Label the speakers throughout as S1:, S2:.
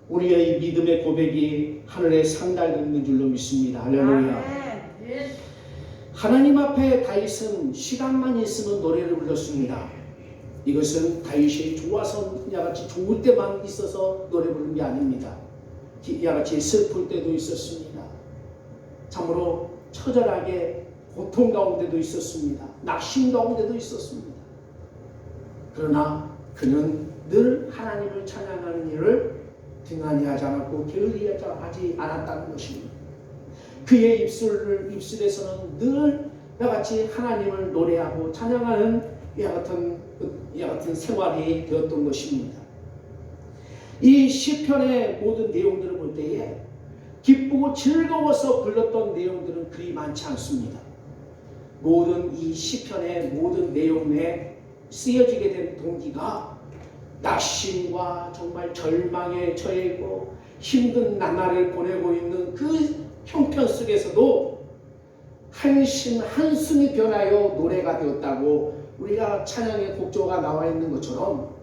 S1: 우리의 믿음의 고백이 하늘에 상달되는 줄로 믿습니다. 할렐루야. 하나님 앞에 다윗은 시간만 있으면 노래를 불렀습니다. 이것은 다윗이 좋아서 이같이 좋을 때만 있어서 노래 부르는 게 아닙니다. 이같이 슬플 때도 있었습니다. 참으로 처절하게 고통 가운데도 있었습니다. 낙심 가운데도 있었습니다. 그러나 그는 늘 하나님을 찬양하는 일을 등한히 하지 않았고 게을리하지 않았다는 것입니다. 그의 입술에서는 늘 이같이 하나님을 노래하고 찬양하는 이와 같은 생활이 되었던 것입니다. 이 시편의 모든 내용들을 볼 때에 기쁘고 즐거워서 불렀던 내용들은 그리 많지 않습니다. 모든 이 시편의 모든 내용에 쓰여지게 된 동기가 낙심과 정말 절망에 처해 있고 힘든 나날을 보내고 있는 그 형편 속에서도 한숨이 변하여 노래가 되었다고 우리가 찬양의 곡조가 나와 있는 것처럼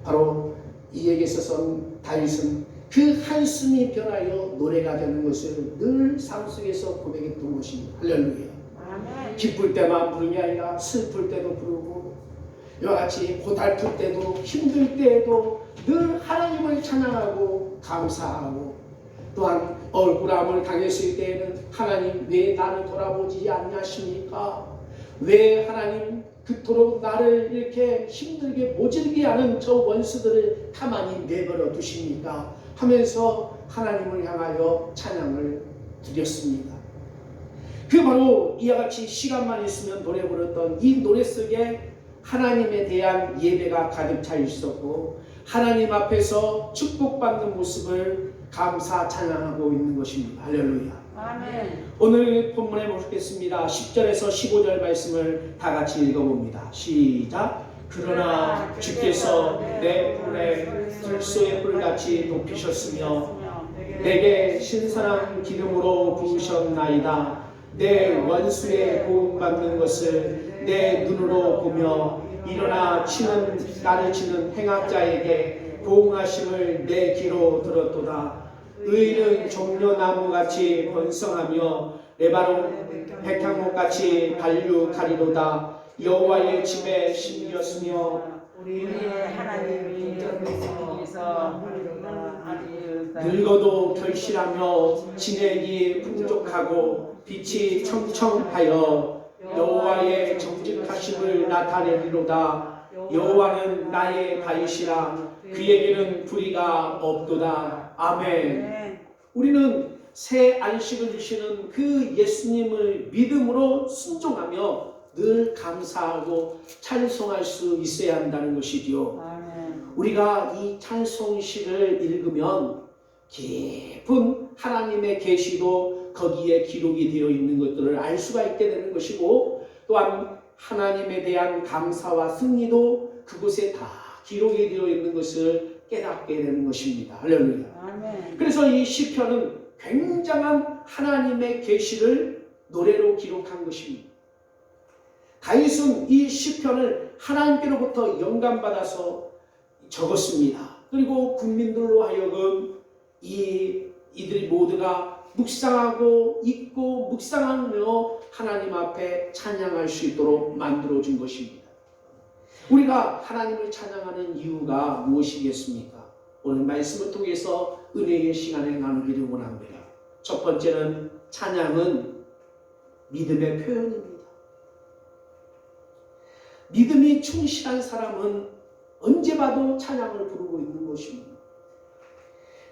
S1: 바로 이에게 있어서는 다윗은 그 한숨이 변하여 노래가 되는 것을 늘 삶 속에서 고백했던 것입니다. 할렐루야. 아멘. 기쁠 때만 부르는 게 아니라 슬플 때도 부르고 이와 같이 고달플 때도 힘들 때에도 늘 하나님을 찬양하고 감사하고 또한 억울함을 당했을 때에는 하나님 왜 나를 돌아보지 않냐십니까? 왜 하나님 그토록 나를 이렇게 힘들게 모질게 하는 저 원수들을 가만히 내버려 두십니까? 하면서 하나님을 향하여 찬양을 드렸습니다. 그 바로 이와 같이 시간만 있으면 노래 부르던 이 노래 속에 하나님에 대한 예배가 가득 차 있었고 하나님 앞에서 축복받는 모습을 감사 찬양하고 있는 것입니다. 할렐루야. 아멘. 오늘 본문에 보겠습니다. 10절에서 15절 말씀을 다 같이 읽어봅니다. 시작. 그러나 주께서 내 뿔에 들소의 뿔같이 높이셨으며 내게 신선한 기름으로 부으셨나이다. 내 원수의 고음받는 것을 내 눈으로 보며 일어나 나를 치는 행악자에게 보응하심을 내 귀로 들었도다. 의인은 종려나무같이 번성하며 레바논 백향목같이 발육하리로다. 여호와의 집에 심겼으며
S2: 우리의 하나님이 여기서
S1: 늙어도 결실하며 진액이 풍족하고 빛이 청청하여 여호와의 정직하심을 나타내리로다. 여호와는 나의 다윗이라 그에게는 불의가 없도다. 아멘. 우리는 새 안식을 주시는 그 예수님을 믿음으로 순종하며 늘 감사하고 찬송할 수 있어야 한다는 것이지요. 아멘. 우리가 이 찬송시를 읽으면 깊은 하나님의 계시도 거기에 기록이 되어 있는 것들을 알 수가 있게 되는 것이고 또한 하나님에 대한 감사와 승리도 그곳에 다 기록이 되어 있는 것을 깨닫게 되는 것입니다. 할렐루야. 아멘. 그래서 이 시편은 굉장한 하나님의 계시를 노래로 기록한 것입니다. 다윗은 이 시편을 하나님께로부터 영감받아서 적었습니다. 그리고 국민들로 하여금 이들이 모두가 묵상하고 읽고 묵상하며 하나님 앞에 찬양할 수 있도록 만들어준 것입니다. 우리가 하나님을 찬양하는 이유가 무엇이겠습니까? 오늘 말씀을 통해서 은혜의 시간에 나누기를 원합니다. 첫 번째는 찬양은 믿음의 표현입니다. 믿음이 충실한 사람은 언제 봐도 찬양을 부르고 있는 것입니다.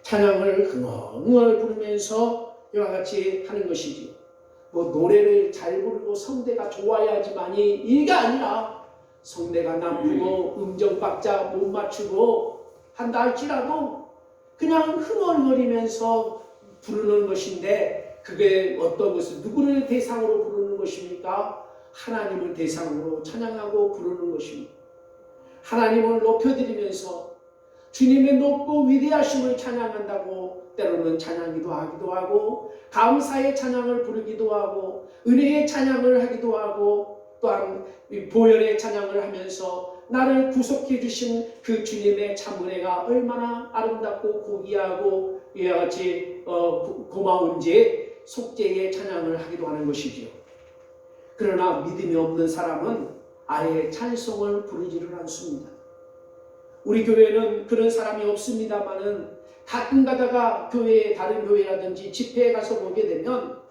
S1: 찬양을 흥얼흥얼 부르면서 이와 같이 하는 것이지요. 노래를 잘 부르고 성대가 좋아야지만이 이게 아니라 성대가 나쁘고 음정박자 못 맞추고 한다 할지라도 그냥 흥얼거리면서 부르는 것인데 그게 어떤 것을 누구를 대상으로 부르는 것입니까? 하나님을 대상으로 찬양하고 부르는 것입니다. 하나님을 높여드리면서 주님의 높고 위대하심을 찬양한다고 때로는 찬양기도 하기도 하고 감사의 찬양을 부르기도 하고 은혜의 찬양을 하기도 하고 또한 보혈의 찬양을 하면서 나를 구속해 주신 그 주님의 참 은혜가 얼마나 아름답고 고귀하고 이와 같이 고마운지 속죄의 찬양을 하기도 하는 것이지요. 그러나 믿음이 없는 사람은 아예 찬송을 부르지를 않습니다. 우리 교회는 그런 사람이 없습니다마는 가끔 가다가 다른 교회라든지 집회에 가서 보게 되면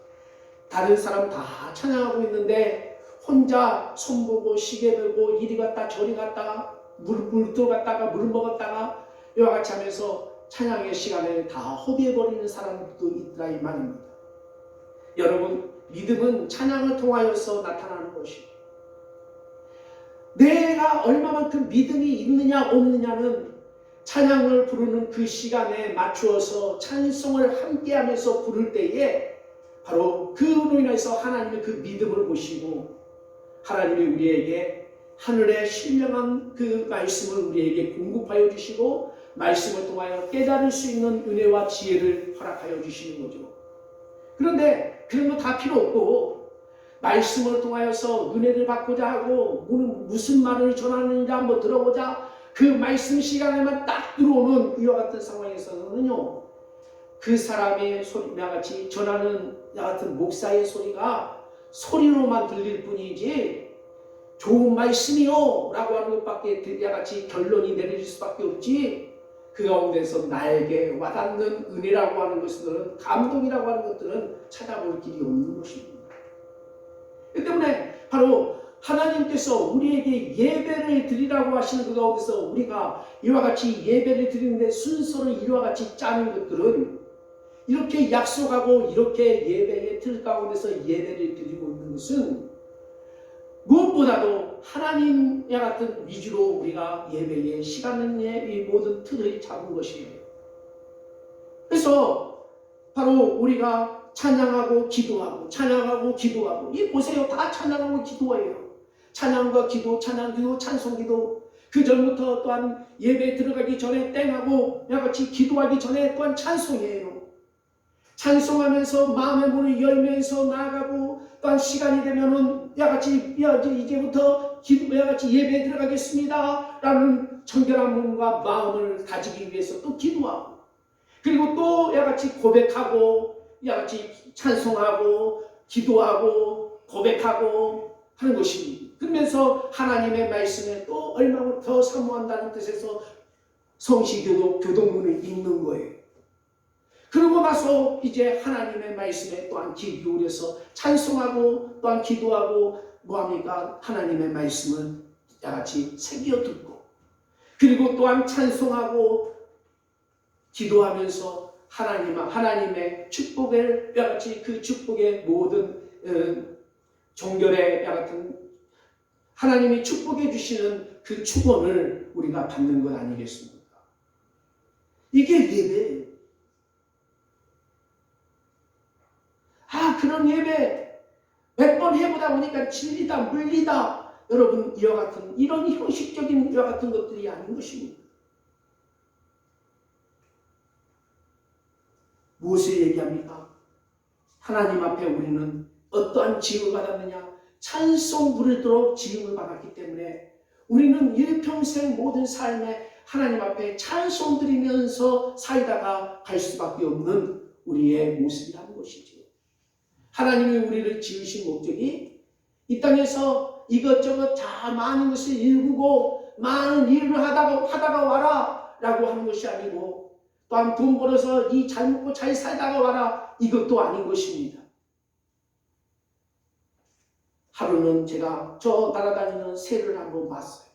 S1: 다른 사람 다 찬양하고 있는데 혼자 손보고 시계 보고 이리 갔다 저리 갔다가 물 들어갔다가 물 먹었다가 이와 같이 하면서 찬양의 시간을 다 허비해버리는 사람도 있다 이 말입니다. 여러분, 믿음은 찬양을 통하여서 나타나는 것이고 내가 얼마만큼 믿음이 있느냐 없느냐는 찬양을 부르는 그 시간에 맞추어서 찬송을 함께하면서 부를 때에 바로 그로 인해서 하나님의 그 믿음을 보시고 하나님이 우리에게 하늘의 신령한 그 말씀을 우리에게 공급하여 주시고 말씀을 통하여 깨달을 수 있는 은혜와 지혜를 허락하여 주시는 거죠. 그런데 그런 거 다 필요 없고 말씀을 통하여서 은혜를 받고자 하고 무슨 말을 전하는지 한번 들어보자 그 말씀 시간에만 딱 들어오는 이와 같은 상황에서는요, 그 사람의 소리와 같이 전하는 나 같은 목사의 소리가 소리로만 들릴 뿐이지 좋은 말씀이요 라고 하는 것밖에 이와 같이 결론이 내려질 수밖에 없지 그 가운데서 나에게 와닿는 은혜라고 하는 것들은 감동이라고 하는 것들은 찾아볼 길이 없는 것입니다. 그 때문에 바로 하나님께서 우리에게 예배를 드리라고 하시는 그 가운데서 우리가 이와 같이 예배를 드리는데 순서를 이와 같이 짜는 것들은 이렇게 약속하고 이렇게 예배의 틀 가운데서 예배를 드리고 있는 것은 무엇보다도 하나님과 같은 위주로 우리가 예배의 시간의 이 모든 틀을 잡은 것이에요. 그래서 바로 우리가 찬양하고 기도하고 찬양하고 기도하고 이 보세요, 다 찬양하고 기도해요. 찬양과 기도, 찬양 기도, 찬송 기도. 그 전부터 또한 예배에 들어가기 전에 땡하고 같이 기도하기 전에 또한 찬송이에요. 찬송하면서 마음의 문을 열면서 나아가고 또한 시간이 되면은 같이 이제부터 기도와 같이 예배에 들어가겠습니다 라는 청결한 몸과 마음을 가지기 위해서 또 기도하고 그리고 또 같이 고백하고 같이 찬송하고 기도하고 고백하고 하는 것입니다. 그러면서 하나님의 말씀에 또 얼마나 더 사모한다는 뜻에서 성시교도 교동문을 읽는 거예요. 그러고 나서 이제 하나님의 말씀에 또한 귀 기울여서 찬송하고 또한 기도하고 뭐합니까? 하나님의 말씀을 같이 새겨 듣고 그리고 또한 찬송하고 기도하면서 하나님의 축복을 같이 그 축복의 모든 종결의 같은 하나님이 축복해 주시는 그 축원을 우리가 받는 것 아니겠습니까? 이게 예배예요. 그런 예배 100번 해보다 보니까 질리다 물리다 여러분 이와 같은 이런 형식적인 이와 같은 것들이 아닌 것입니다. 무엇을 얘기합니까? 하나님 앞에 우리는 어떠한 지음을 받았느냐? 찬송 부르도록 지음을 받았기 때문에 우리는 일평생 모든 삶에 하나님 앞에 찬송 드리면서 살다가 갈 수밖에 없는 우리의 모습이라는 것이죠. 하나님이 우리를 지으신 목적이 이 땅에서 이것저것 많은 것을 일구고 많은 일을 하다가 와라 라고 하는 것이 아니고 또한 돈 벌어서 잘 먹고 잘 살다가 와라 이것도 아닌 것입니다. 하루는 제가 저 날아다니는 새를 한번 봤어요.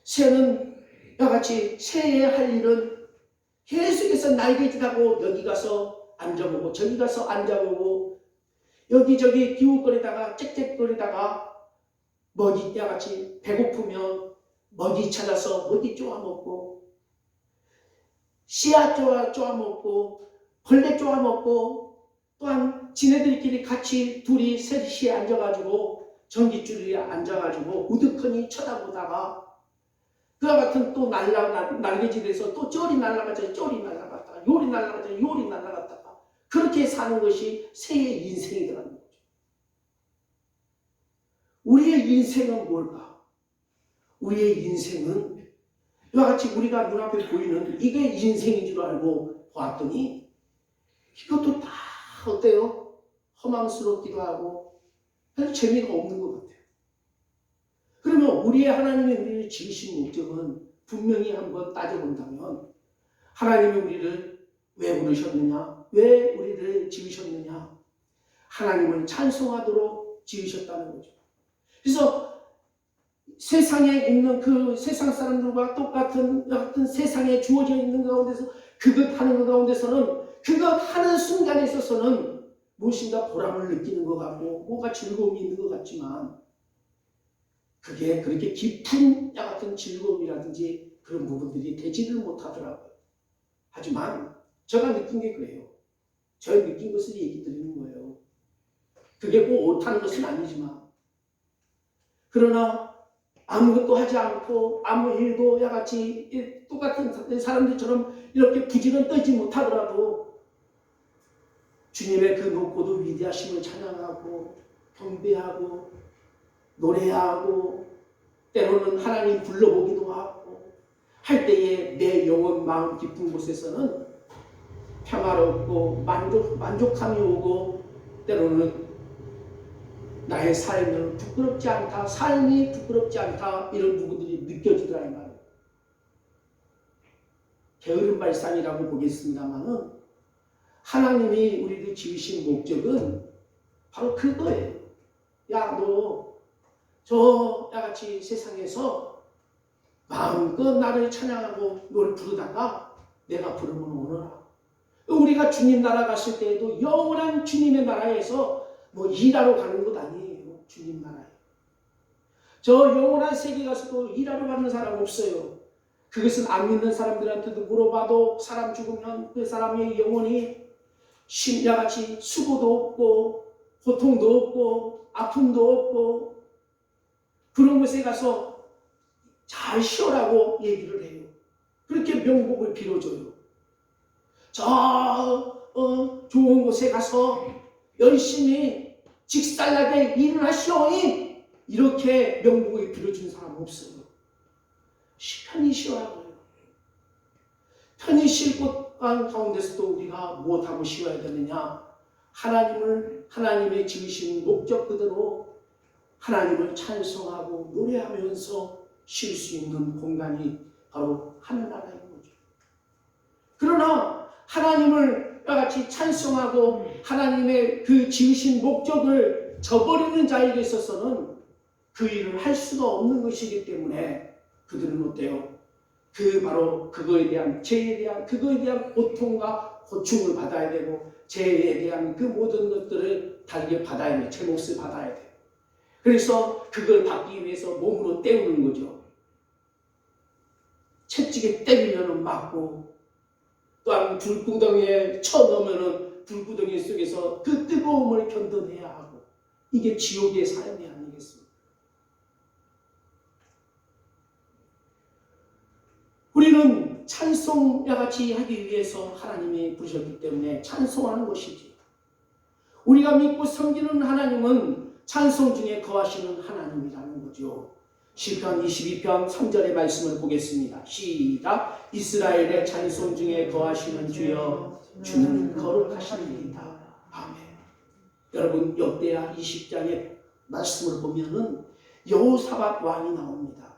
S1: 새는 같이 새의 할 일은 계속해서 날개짓하고 여기 가서 앉아보고 저기 가서 앉아보고 여기저기 기웃거리다가 짹짹거리다가 먹이와 같이 배고프면 먹이 찾아서 먹이 쪼아먹고 씨앗 쪼아먹고 벌레 쪼아먹고 또한 지네들끼리 같이 둘이 셋이 앉아가지고 전깃줄에 앉아가지고 우두커니 쳐다보다가 그와 같은 또 날개짓에서 또 쩔이 날아가자 쩔이 날아갔다가 요리 날아가자 요리 날아갔다가 그렇게 사는 것이 새의 인생이라는 거죠. 우리의 인생은 뭘까? 우리의 인생은 이와 같이 우리가 눈앞에 보이는 이게 인생인 줄 알고 보았더니 이것도 다 어때요? 허망스럽기도 하고 별 재미가 없는 것 같아요. 그러면 우리의 하나님이 우리를 지으신 목적은 분명히 한번 따져본다면 하나님이 우리를 왜 부르셨느냐? 왜 우리를 지으셨느냐? 하나님을 찬송하도록 지으셨다는 거죠. 그래서 세상에 있는 그 세상 사람들과 똑같은 세상에 주어져 있는 가운데서 그것 하는 것 가운데서는 그것 하는 순간에 있어서는 무엇인가 보람을 느끼는 것 같고 뭔가 즐거움이 있는 것 같지만 그게 그렇게 깊은 같은 즐거움이라든지 그런 부분들이 되지를 못하더라고요. 하지만 제가 느낀 게 그래요. 제가 느낀 것을 얘기 드리는 거예요. 그게 꼭 옳다는 것은 아니지만 그러나 아무것도 하지 않고 아무 일도 같이 똑같은 사람들처럼 이렇게 부지런 떨지 못하더라도 주님의 그 높고도 위대하심을 찬양하고 경배하고 노래하고 때로는 하나님 불러보기도 하고 할 때에 내 영혼 마음 깊은 곳에서는 평화롭고 만족함이 오고 때로는 나의 삶은 부끄럽지 않다, 삶이 부끄럽지 않다 이런 부분들이 느껴지더라 이 말이에요. 게으른 발상이라고 보겠습니다만은 하나님이 우리를 지으신 목적은 바로 그거예요. 야, 너 저 같이 세상에서 마음껏 나를 찬양하고 너를 부르다가 내가 부르면 오너라. 우리가 주님 나라 갔을 때에도 영원한 주님의 나라에서 뭐 일하러 가는 것 아니에요. 주님 나라에. 저 영원한 세계 가서도 일하러 가는 사람 없어요. 그것은 안 믿는 사람들한테도 물어봐도 사람 죽으면 그 사람의 영혼이 심야같이 수고도 없고 고통도 없고 아픔도 없고 그런 곳에 가서 잘 쉬어라고 얘기를 해요. 그렇게 명복을 빌어줘요. 저 좋은 곳에 가서 열심히 직살나게 일을 하시오니 이렇게 명복을 빌어준 사람 없어요. 편히 쉬어라고요. 편히 쉴 곳 가운데서도 우리가 무엇하고 쉬어야 되느냐? 하나님의 지으신 목적 그대로 하나님을 찬송하고 노래하면서 쉴 수 있는 공간이 바로 하늘나라인 거죠. 그러나 하나님을 같이 찬송하고 하나님의 그 지으신 목적을 저버리는 자에게 있어서는 그 일을 할 수가 없는 것이기 때문에 그들은 어때요? 바로 그거에 대한 죄에 대한 그거에 대한 고통과 고충을 받아야 되고 죄에 대한 그 모든 것들을 달게 받아야 돼요. 제 몫을 받아야 돼요. 그래서 그걸 받기 위해서 몸으로 때우는 거죠. 채찍에 때리면 맞고 또한 불구덩이에 쳐넣으면 불구덩이 속에서 그 뜨거움을 견뎌내야 하고 이게 지옥의 삶이 아니겠습니까? 우리는 찬송야같이 하기 위해서 하나님이 부르셨기 때문에 찬송하는 것이지. 우리가 믿고 섬기는 하나님은 찬송 중에 거하시는 하나님이라는 거죠. 시편 22편 3절의 말씀을 보겠습니다. 시작. 이스라엘의 찬송 중에 거하시는 주여 주는 거룩하시니이다. 아멘. 여러분 역대하 20장의 말씀을 보면은 여호사밧 왕이 나옵니다.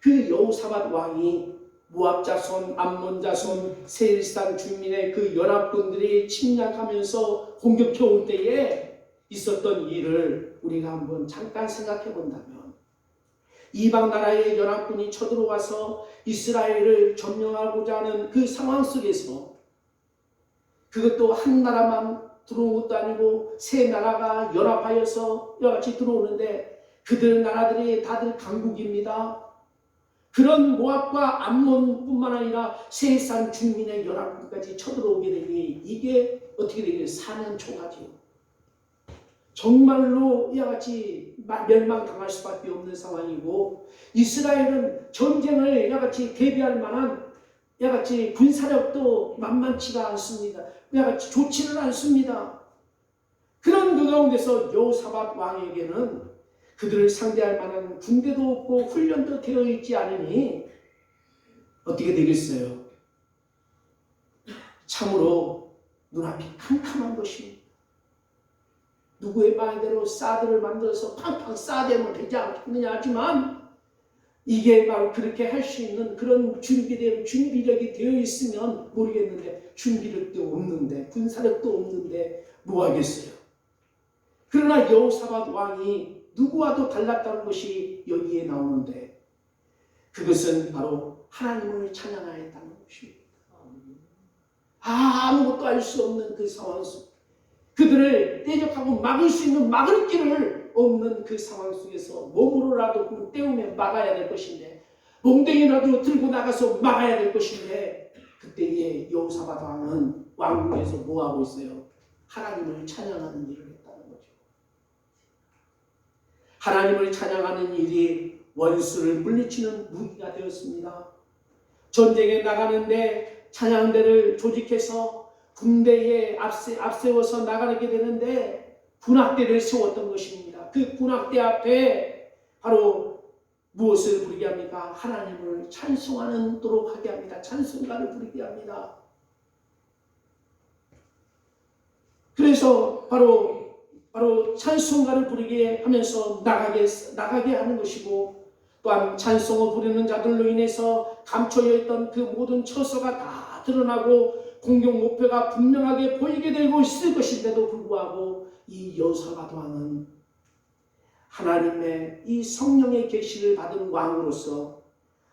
S1: 그 여호사밧 왕이 모압 자손, 암몬 자손, 세일산 주민의 그 연합군들이 침략하면서 공격해 올 때에 있었던 일을 우리가 한번 잠깐 생각해 본다면 이방 나라의 연합군이 쳐들어와서 이스라엘을 점령하고자 하는 그 상황 속에서 그것도 한 나라만 들어온 것도 아니고 세 나라가 연합하여서 여같이 들어오는데 그들 나라들이 다들 강국입니다. 그런 모압과 암몬뿐만 아니라 세산 중민의 연합군까지 쳐들어오게 되니 이게 어떻게 되겠어요? 4년 초가지요. 정말로 이와 같이 멸망당할 수밖에 없는 상황이고 이스라엘은 전쟁을 이와 같이 대비할 만한 이와 같이 군사력도 만만치가 않습니다. 이와 같이 좋지는 않습니다. 그런 그 가운데서 여호사밧 왕에게는 그들을 상대할 만한 군대도 없고 훈련도 되어 있지 않으니 어떻게 되겠어요? 참으로 눈앞이 캄캄한 것입니다. 누구의 말대로 사드를 만들어서 팡팡 쏴대면 되지 않겠느냐 하지만 이게 바로 그렇게 할 수 있는 그런 준비력이 되어 있으면 모르겠는데 준비력도 없는데 군사력도 없는데 뭐 하겠어요. 그러나 여호사밧 왕이 누구와도 달랐다는 것이 여기에 나오는데 그것은 바로 하나님을 찬양하였다는 것입니다. 아무것도 알 수 없는 그 상황 속 그들을 대적하고 막을 수 있는 막을 길을 없는 그 상황 속에서 몸으로라도 때우면 막아야 될 것인데 몽둥이라도 들고 나가서 막아야 될 것인데 그때에 여호사밧 왕은 왕궁에서 뭐하고 있어요? 하나님을 찬양하는 일을 했다는 거죠. 하나님을 찬양하는 일이 원수를 물리치는 무기가 되었습니다. 전쟁에 나가는데 찬양대를 조직해서 군대에 앞세워서 나가게 되는데 군악대를 세웠던 것입니다. 그 군악대 앞에 바로 무엇을 부르게 합니까? 하나님을 찬송하도록 하게 합니다. 찬송가를 부르게 합니다. 그래서 바로 찬송가를 부르게 하면서 나가게 하는 것이고 또한 찬송을 부르는 자들로 인해서 감춰져 있던 그 모든 처소가 다 드러나고 공격 목표가 분명하게 보이게 되고 있을 것인데도 불구하고 이 여호사밧 왕은 하나님의 이 성령의 계시를 받은 왕으로서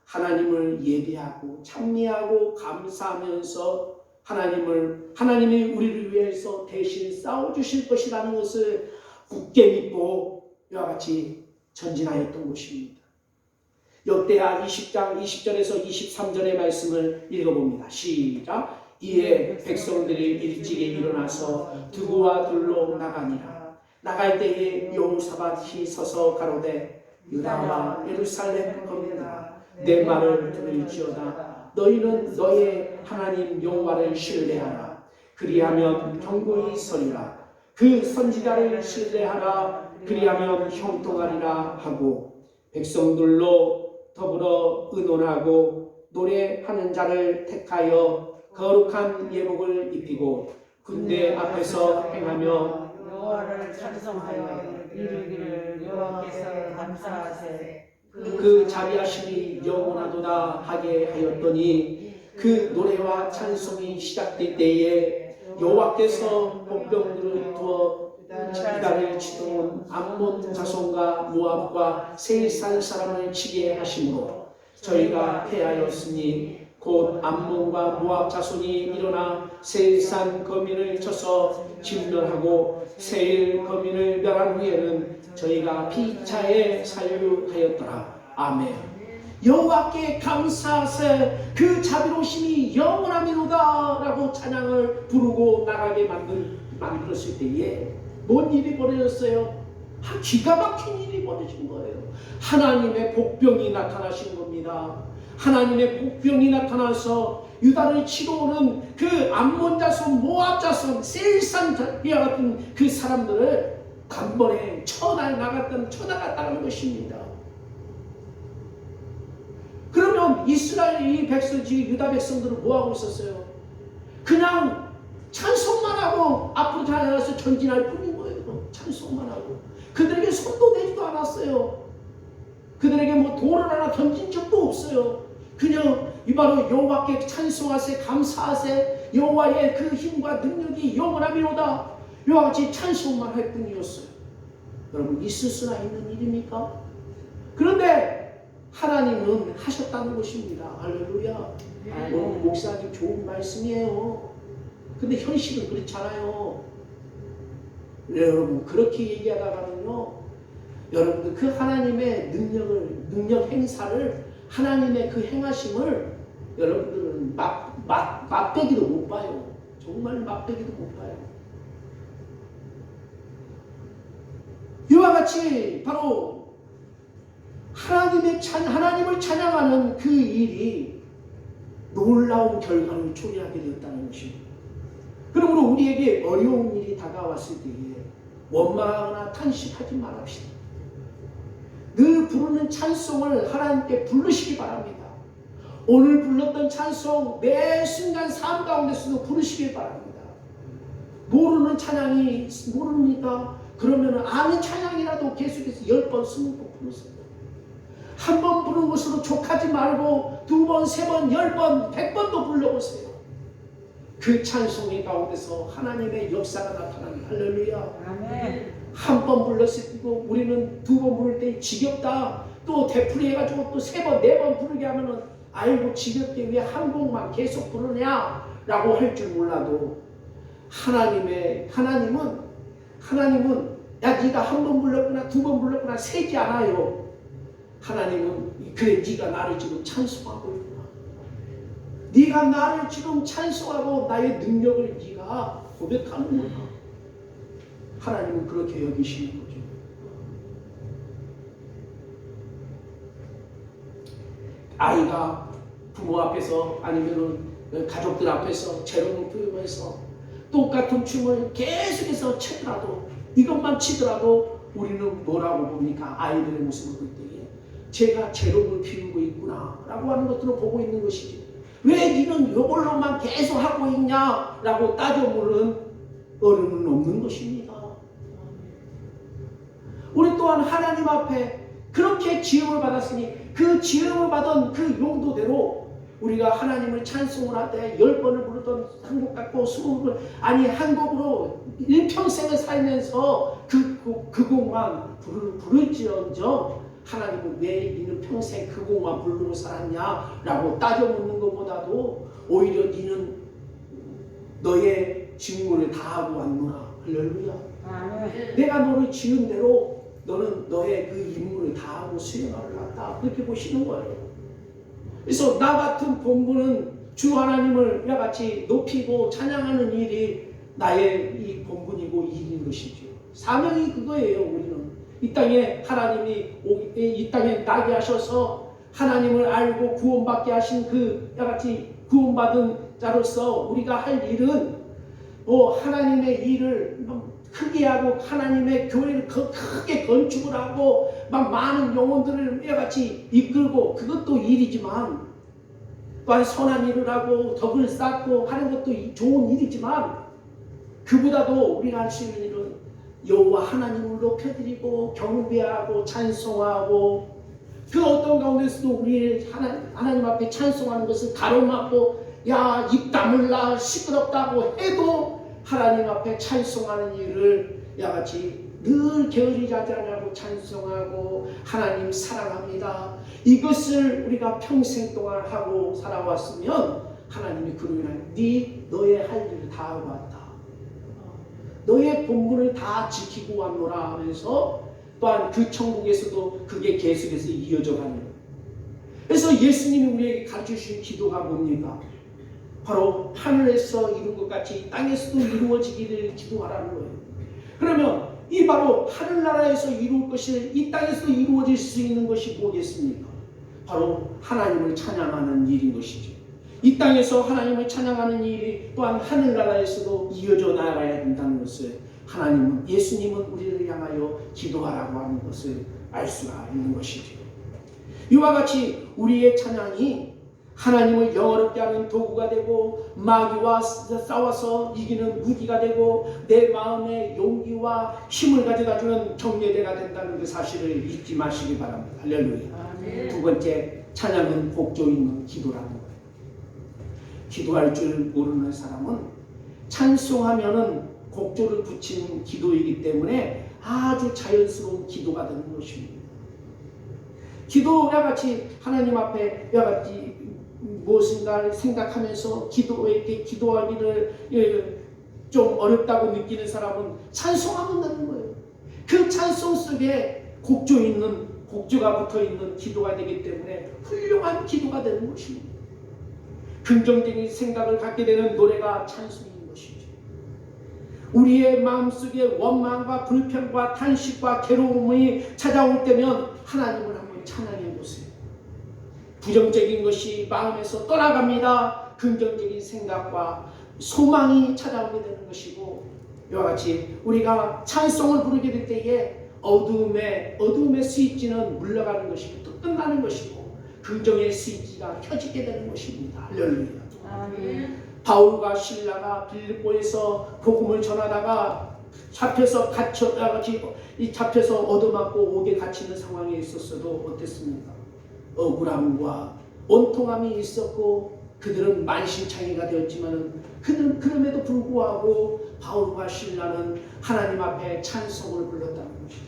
S1: 하나님을 예배하고 찬미하고 감사하면서 하나님이 우리를 위해서 대신 싸워주실 것이라는 것을 굳게 믿고 이와 같이 전진하였던 것입니다. 역대하 20장 20절에서 23절의 말씀을 읽어봅니다. 시작. 이에 백성들이 일찍이 일어나서 두구와 둘로 나가니라. 나갈 때에 여호사밧이 서서 가로되 유다와 예루살렘 거민들아 내 말을 들을지어다. 너희는 너의 하나님 여호와를 신뢰하라. 그리하면 경고히 서리라. 그 선지자를 신뢰하라. 그리하면 형통하리라 하고 백성들로 더불어 의논하고 노래하는 자를 택하여 거룩한 예복을 입히고 군대 앞에서 행하며
S2: 여호와를 찬송하여 이르기를 여호와께서 감사하세
S1: 그 자비하심이 영원하도다 하게 하였더니 그 노래와 찬송이 시작될 때에 여호와께서 복병들을 두어 유다를 치동온 암몬 자손과 모압과 세일산 사람을 치게 하심으로 저희가 패하였으니 곧 암몬과 모압 자손이 일어나 세일산 거민을 쳐서 진멸하고 세일 거민을 멸한 후에는 저희가 피차에 산류하였더라. 아멘. 여호와께 감사하세 그 자비로우심이 영원함이로다 라고 찬양을 부르고 나가게 만들었을 때에 뭔 일이 벌어졌어요? 기가 막힌 일이 벌어진 거예요. 하나님의 복병이 나타나신 겁니다. 하나님의 복병이 나타나서 유다를 치러 오는 그 암몬 자손, 모압 자손, 세일산 이와 같은 그 사람들을 단번에 쳐나갔다는 것입니다. 그러면 이스라엘이 유다 백성들은 뭐 하고 있었어요? 그냥 찬송만 하고 앞으로 나가서 전진할 뿐인 거예요. 찬송만 하고. 그들에게 손도 대지도 않았어요. 그들에게 돌을 하나 던진 적도 없어요. 그냥 바로 여호와께 찬송하세 감사하세 여호와의 그 힘과 능력이 영원함이로다 이와 같이 찬송만 할 뿐이었어요. 여러분 있을 수나 있는 일입니까? 그런데 하나님은 하셨다는 것입니다. 할렐루야. 목사님 좋은 말씀이에요. 근데 현실은 그렇잖아요. 여러분 그렇게 얘기하다가는요 여러분들 그 하나님의 능력 행사를 하나님의 그 행하심을 여러분들은 맛보기도 못 봐요. 정말 맛보기도 못 봐요. 이와 같이 바로 하나님을 찬양하는 그 일이 놀라운 결과를 초래하게 되었다는 것입니다. 그러므로 우리에게 어려운 일이 다가왔을 때에 원망하거나 탄식하지 말합시다. 늘 부르는 찬송을 하나님께 부르시기 바랍니다. 오늘 불렀던 찬송 매 순간 삶 가운데서도 부르시기 바랍니다. 모르는 찬양이 모릅니까? 그러면 아는 찬양이라도 계속해서 10번, 20번 부르세요. 한 번 부른 것으로 족하지 말고 2번, 3번, 10번, 100번도 불러보세요. 그 찬송의 가운데서 하나님의 역사가 나타납니다. 할렐루야.
S2: 아멘.
S1: 한 번 불렀을 때도 우리는 2번 부를 때 지겹다. 또 되풀이 해가지고 또 3번, 4번 부르게 하면은 아이고 지겹게 왜 한 곡만 계속 부르냐? 라고 할 줄 몰라도 하나님은 야 네가 한 번 불렀구나 2번 불렀구나 세지 않아요. 하나님은 그래 네가 나를 지금 찬송하고 있구나. 네가 나를 지금 찬송하고 나의 능력을 네가 고백하는구나. 하나님은 그렇게 여기시는 거죠. 아이가 부모 앞에서 아니면 가족들 앞에서 재롱을 부리면서 똑같은 춤을 계속해서 추더라도 이것만 치더라도 우리는 뭐라고 봅니까? 아이들의 모습을 볼 때에 제가 재롱을 피우고 있구나 라고 하는 것들을 보고 있는 것이지 왜 니는 이걸로만 계속 하고 있냐 라고 따져보는 어른은 없는 것입니다. 우리 또한 하나님 앞에 그렇게 지음을 받았으니 그 지음을 받은 그 용도대로 우리가 하나님을 찬송을 할 때 10번을 부르던 한 곡 같고 20곡을 아니 한 곡으로 일평생을 살면서 그 곡만 부를지언정 하나님은 왜 니는 평생 그 곡만 부르고 살았냐라고 따져 묻는 것보다도 오히려 니는 너의 직무를 다하고 왔노라. 할렐루야.
S2: 아멘.
S1: 내가 너를 지은 대로 너는 너의 그 임무를 다하고 수행하러 갔다. 그렇게 보시는 거예요. 그래서 나 같은 본분은 주 하나님을 이와 같이 높이고 찬양하는 일이 나의 이 본분이고 일인 것이죠. 사명이 그거예요. 우리는 이 땅에 하나님이 이 땅에 나게 하셔서 하나님을 알고 구원받게 하신 그와 같이 구원받은 자로서 우리가 할 일은 하나님의 일을 크게 하고 하나님의 교회를 크게 건축을 하고 막 많은 영혼들을 이와 같이 이끌고 그것도 일이지만 또한 선한 일을 하고 덕을 쌓고 하는 것도 좋은 일이지만 그보다도 우리가 할 수 있는 일은 여호와 하나님을 높여드리고 경배하고 찬송하고 그 어떤 가운데서도 우리 하나님 앞에 찬송하는 것을 가로막고 야 입 다물라 시끄럽다고 해도 하나님 앞에 찬송하는 일을 야같이 늘 게으리 자지 않고 찬송하고 하나님 사랑합니다. 이것을 우리가 평생 동안 하고 살아왔으면 하나님이 그러면 너의 할 일을 다 하고 왔다. 너의 본분을 다 지키고 왔노라 하면서 또한 그 천국에서도 그게 계속해서 이어져 가는 거예요. 그래서 예수님이 우리에게 가르쳐주신 기도가 뭡니까? 바로 하늘에서 이룬 것 같이 땅에서도 이루어지기를 기도하라는 거예요. 그러면 이 바로 하늘나라에서 이룰 것이 이 땅에서도 이루어질 수 있는 것이 뭐겠습니까? 바로 하나님을 찬양하는 일인 것이죠. 이 땅에서 하나님을 찬양하는 일이 또한 하늘나라에서도 이어져 나가야 된다는 것을 하나님은 예수님은 우리를 향하여 기도하라고 하는 것을 알 수가 있는 것이죠. 이와 같이 우리의 찬양이 하나님을 영어롭게 하는 도구가 되고 마귀와 싸워서 이기는 무기가 되고 내 마음에 용기와 힘을 가져다주는 경계대가 된다는 그 사실을 잊지 마시기 바랍니다. 할렐루야.
S2: 아멘.
S1: 두 번째, 찬양은 곡조 있는 기도라는 거예요. 기도할 줄 모르는 사람은 찬송하면은 곡조를 붙이는 기도이기 때문에 아주 자연스러운 기도가 되는 것입니다. 기도와 같이 하나님 앞에 이와 같이 무엇인가를 생각하면서 기도하기를 좀 어렵다고 느끼는 사람은 찬송하면 되는 거예요. 그 찬송 속에 곡조가 붙어있는 기도가 되기 때문에 훌륭한 기도가 되는 것입니다. 긍정적인 생각을 갖게 되는 노래가 찬송인 것이죠. 우리의 마음속에 원망과 불평과 탄식과 괴로움이 찾아올 때면 하나님을 한번 찬양해 보세요. 부정적인 것이 마음에서 떠나갑니다. 긍정적인 생각과 소망이 찾아오게 되는 것이고 이와 같이 우리가 찬송을 부르게 될 때에 어둠의 스위치는 물러가는 것이고 또 끝나는 것이고 긍정의 스위치가 켜지게 되는 것입니다. 할렐루야.
S2: 아멘.
S1: 바울과 신라가 빌립보에서 복음을 전하다가 잡혀서 잡혀서 얻어맞고 옥에 갇히는 상황에 있었어도 어땠습니까? 억울함과 원통함이 있었고 그들은 만신창이가 되었지만은 그들은 그럼에도 불구하고 바울과 신라는 하나님 앞에 찬송을 불렀다는 것이죠.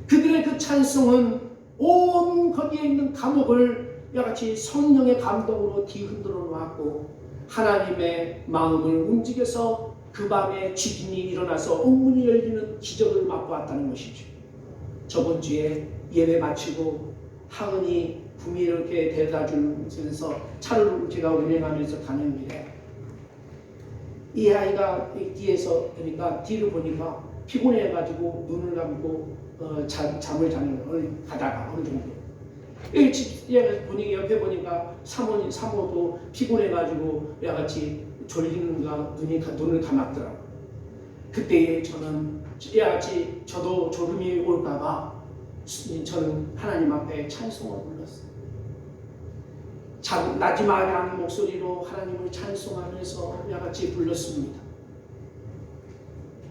S1: 그들의 그 찬송은 온 거기에 있는 감옥을 이같이 성령의 감동으로 뒤흔들어 놓았고 하나님의 마음을 움직여서 그 밤에 지진이 일어나서 옥문이 열리는 기적을 맛보았다는 것이죠. 저번 주에 예배 마치고 하은이 구미 이렇게 데려다 주면서 차를 제가 운행하면서 가는 길에 이 아이가 뒤에서 그러니까 뒤를 보니까 피곤해가지고 눈을 감고 잠을 자는 걸 가다가 어느 정도 보니 옆에 보니까 사모도 피곤해가지고 야같이 졸리는가 눈을 감았더라고. 그때에 저는 야같이 저도 졸음이 올까봐 저는 하나님 앞에 찬송을 불렀어요. 나지막한 목소리로 하나님을 찬송하면서 야같이 불렀습니다.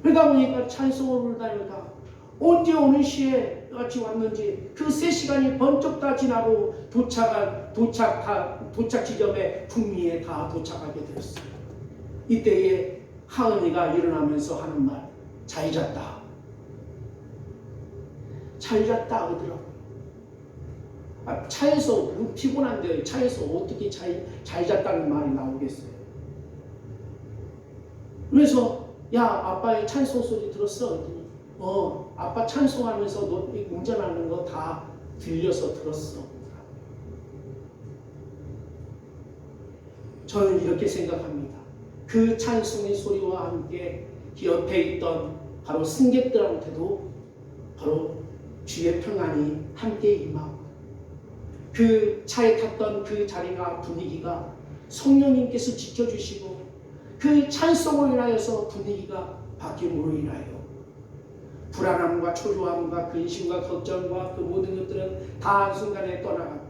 S1: 그러다 보니까 찬송을 부르다니까 언제 어느 시에 같이 왔는지 그 3시간이 번쩍 다 지나고 도착 지점에 북미에 다 도착하게 되었어요. 이때에 하은이가 일어나면서 하는 말, 잘 잤다. 잘 잤다 그러더라고요. 차에서 피곤한데 차에서 어떻게 잘 잤다는 말이 나오겠어요. 그래서 야 아빠의 찬송 소리 들었어? 그랬더니 아빠 찬송하면서 너 운전하는 거 다 들려서 들었어. 저는 이렇게 생각합니다. 그 찬송의 소리와 함께 옆에 있던 바로 승객들한테도 바로 주의 평안이 함께 임하고 그 차에 탔던 그 자리가 분위기가 성령님께서 지켜주시고 그 찬송을 인하여서 분위기가 바뀜으로 인하여 불안함과 초조함과 근심과 걱정과 그 모든 것들은 다 한순간에 떠나가고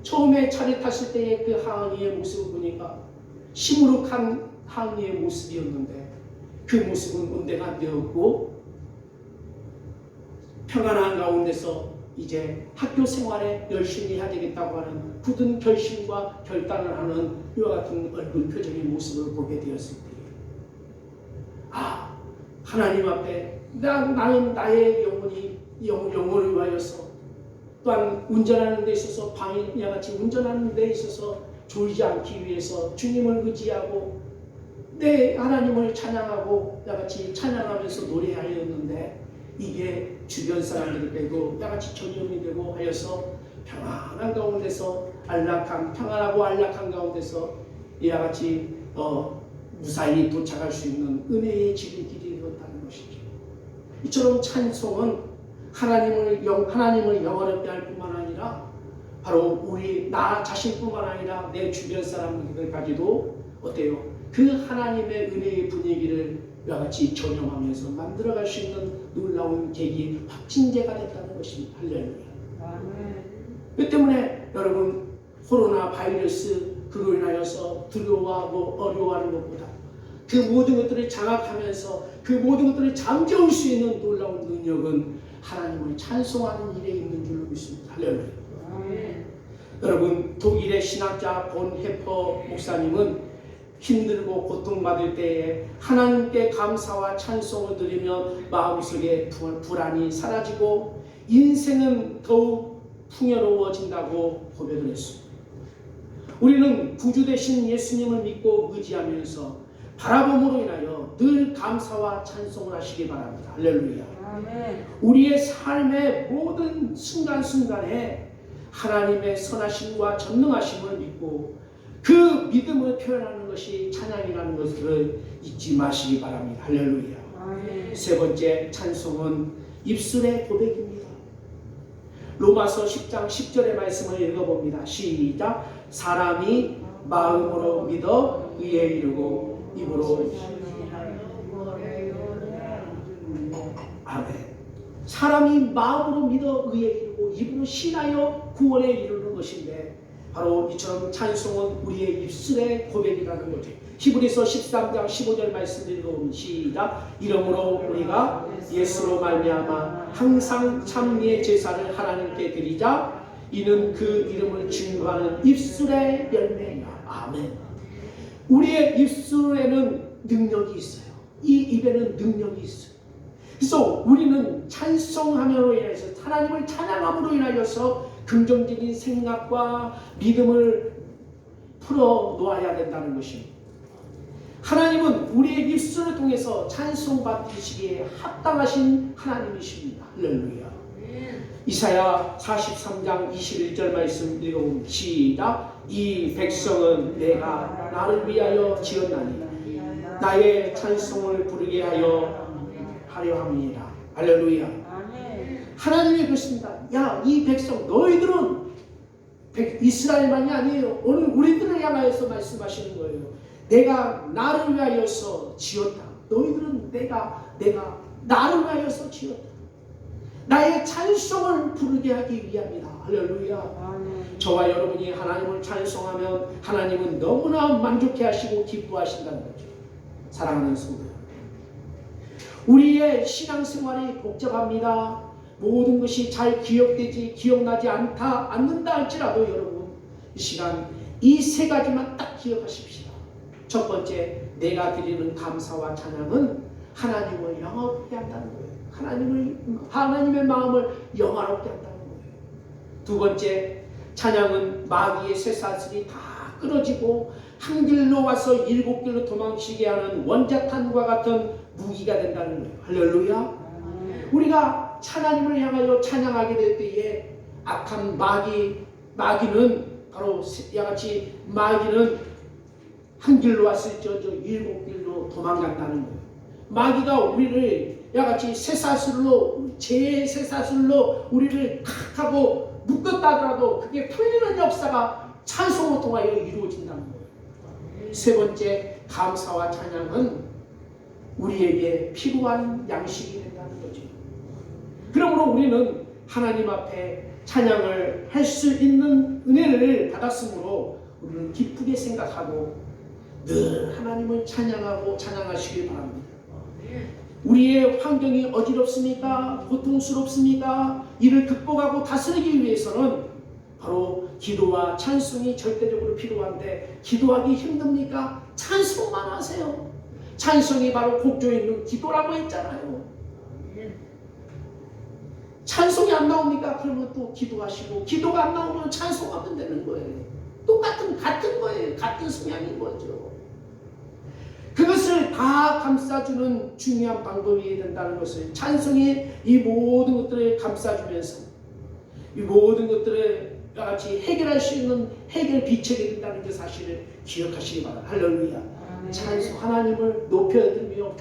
S1: 처음에 차를 탔을 때의 그 하은이의 모습을 보니까 시무룩한 하은이의 모습이었는데 그 모습은 온데가 되었고 평안한 가운데서 이제 학교 생활에 열심히 해야 되겠다고 하는 굳은 결심과 결단을 하는 이와 같은 얼굴 표정의 모습을 보게 되었을 때 하나님 앞에 나는 나의 영혼을 위하여서 또한 운전하는 데 있어서 방해와 같이 운전하는 데 있어서 졸지 않기 위해서 주님을 의지하고 내 하나님을 찬양하고 야같이 찬양하면서 노래하였는데 이게 주변 사람들에게도 야같이 전염이 되고 하여서 평안한 가운데서 평안하고 안락한 가운데서 이와 같이 무사히 도착할 수 있는 은혜의 지름길이 되었다는 것이죠. 이처럼 찬송은 하나님을 영원하게 할 뿐만 아니라 바로 나 자신뿐만 아니라 내 주변 사람들까지도 어때요? 그 하나님의 은혜의 분위기를 이와 같이 전염하면서 만들어갈 수 있는 놀라운 계기 확진제가 됐다는 것입니다. 할렐루야. 그 때문에 여러분 코로나 바이러스 그로 인하여서 두려워하고 어려워하는 것보다 그 모든 것들을 장악하면서 그 모든 것들을 잠재울 수 있는 놀라운 능력은 하나님을 찬송하는 일에 있는 줄로 믿습니다. 할렐루야. 여러분 독일의 신학자 본 헤퍼 목사님은 힘들고 고통받을 때에 하나님께 감사와 찬송을 드리면 마음속에 불안이 사라지고 인생은 더욱 풍요로워진다고 고백을 했습니다. 우리는 구주 되신 예수님을 믿고 의지하면서 바라봄으로 인하여 늘 감사와 찬송을 하시기 바랍니다. 할렐루야.
S2: 아멘.
S1: 우리의 삶의 모든 순간순간에 하나님의 선하심과 전능하심을 믿고 그 믿음을 표현하는 것이 찬양이라는 것을 잊지 마시기 바랍니다. 할렐루야.
S2: 아멘.
S1: 세 번째 찬송은 입술의 고백입니다. 로마서 10장 10절의 말씀을 읽어봅니다. 시작. 사람이 마음으로 믿어 의에 이르고 입으로 아멘. 사람이 마음으로 믿어 의에 이르고 입으로 신하여 구원에 이르는 것인데 바로 이처럼 찬송은 우리의 입술의 고백이라는 거죠. 히브리서 13장 15절 말씀 읽어보면 시작. 이러므로 우리가 예수로 말미암아 항상 참미의 제사를 하나님께 드리자. 이는 그 이름을 증거하는 입술의 열매이다. 아멘. 우리의 입술에는 능력이 있어요. 이 입에는 능력이 있어요. 그래서 우리는 찬송함으로 인해서 하나님을 찬양함으로 인하여서 긍정적인 생각과 믿음을 풀어 놓아야 된다는 것입니다. 하나님은 우리의 입술을 통해서 찬송받으시기에 합당하신 하나님이십니다. 할렐루야. 이사야 43장 21절 말씀 읽어보면 시작. 이 백성은 내가 나를 위하여 지었나니 나의 찬송을 부르게 하려 합니다. 할렐루야. 하나님이 그렇습니다. 야, 이 백성 너희들은 이스라엘만이 아니에요. 오늘 우리들을 향하여서 말씀하시는 거예요. 내가 나를 위하여서 지었다. 너희들은 내가 나를 위하여서 지었다. 나의 찬송을 부르게 하기 위함이다. 할렐루야. 저와 여러분이 하나님을 찬송하면 하나님은 너무나 만족해 하시고 기뻐하신다는 거죠. 사랑하는 성도, 우리의 신앙생활이 복잡합니다. 모든 것이 잘 기억나지 않는다 할지라도 여러분 이 시간 이 세 가지만 딱 기억하십시다. 첫 번째, 내가 드리는 감사와 찬양은 하나님을 영화롭게 한다는 거예요. 하나님의 마음을 영화롭게 한다는 거예요. 두 번째, 찬양은 마귀의 쇠사슬이 다 끊어지고 한 길로 와서 일곱 길로 도망치게 하는 원자탄과 같은 무기가 된다는 거예요. 할렐루야. 우리가 하나님을 향하여 찬양하게 될 때에 악한 마귀는 바로 야같이 마귀는 한 길로 왔을 저 일곱 길로 도망간다는 거예요. 마귀가 우리를 야같이 제 쇠사슬로 우리를 탁 하고 묶었다 하더라도 그게 풀리는 역사가 찬송을 통하여 이루어진다는 거예요. 세 번째, 감사와 찬양은 우리에게 필요한 양식이 된다는 거죠. 그러므로 우리는 하나님 앞에 찬양을 할 수 있는 은혜를 받았으므로 우리는 기쁘게 생각하고 늘 하나님을 찬양하시길 바랍니다. 우리의 환경이 어지럽습니까? 고통스럽습니까? 이를 극복하고 다스리기 위해서는 바로 기도와 찬송이 절대적으로 필요한데 기도하기 힘듭니까? 찬송만 하세요. 찬송이 바로 곡조에 있는 기도라고 했잖아요. 찬송이 안 나옵니까? 그러면 또 기도하시고 기도가 안 나오면 찬송하면 되는 거예요. 같은 거예요. 같은 성향인 거죠. 그것을 다 감싸주는 중요한 방법이 된다는 것을 찬송이 이 모든 것들을 감싸주면서 이 모든 것들을 같이 해결할 수 있는 해결 비책이 된다는 그 사실을 기억하시기 바랍니다. 할렐루야. 찬송 하나님을 높여드리며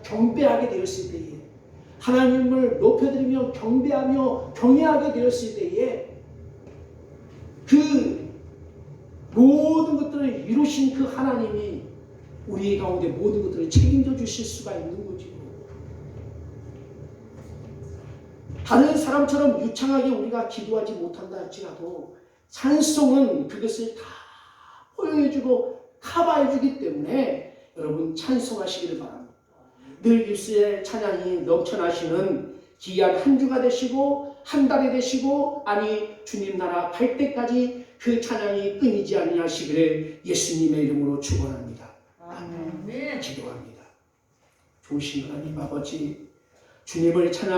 S1: 경배하게 되었을 때에 하나님을 높여드리며 경배하며 경외하게 되었을 때에 그 모든 것들을 이루신 그 하나님이 우리 가운데 모든 것들을 책임져 주실 수가 있는 거죠. 다른 사람처럼 유창하게 우리가 기도하지 못한다 할지라도 찬송은 그것을 다 포용해주고 커버해주기 때문에 여러분 찬송하시기를 바랍니다. 늘 입술에 찬양이 넘쳐나시는 귀한 한 주가 되시고 한 달이 되시고 아니 주님 나라 갈 때까지 그 찬양이 끊이지 아니하시기를 예수님의 이름으로 축원합니다. 아멘. 기도합니다. 좋으신 하나님 아버지, 주님을 찬양